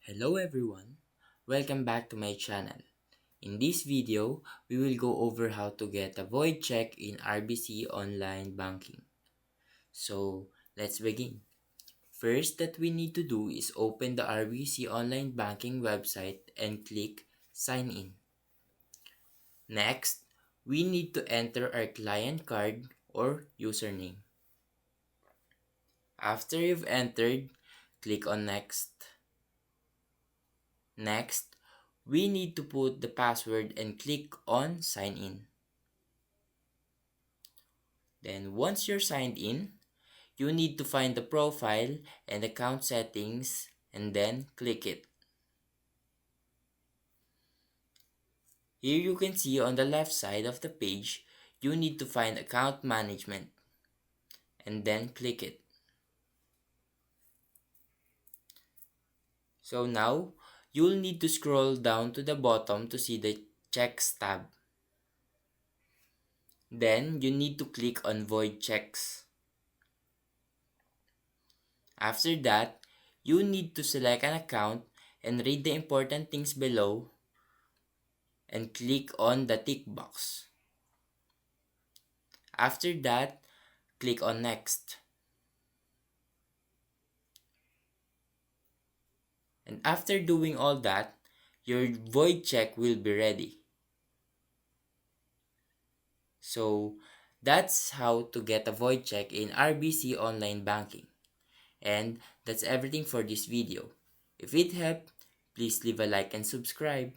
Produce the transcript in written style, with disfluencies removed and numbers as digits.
Hello everyone, welcome back to my channel. In this video, we will go over how to get a void check in RBC online banking. So let's begin. First that we need to do is open the RBC online banking website and click sign in. Next, we need to enter our client card or username. After you've entered, click on next. Next, we need to put the password and click on sign in. Then once you're signed in, you need to find the profile and account settings and then click it. Here you can see on the left side of the page, you need to find account management and then click it. So now, you'll need to scroll down to the bottom to see the checks tab. Then you need to click on void checks. After that, you need to select an account and read the important things below and click on the tick box. After that, click on next. And after doing all that, your void check will be ready. So that's how to get a void check in RBC online banking. And that's everything for this video. If it helped, please leave a like and subscribe.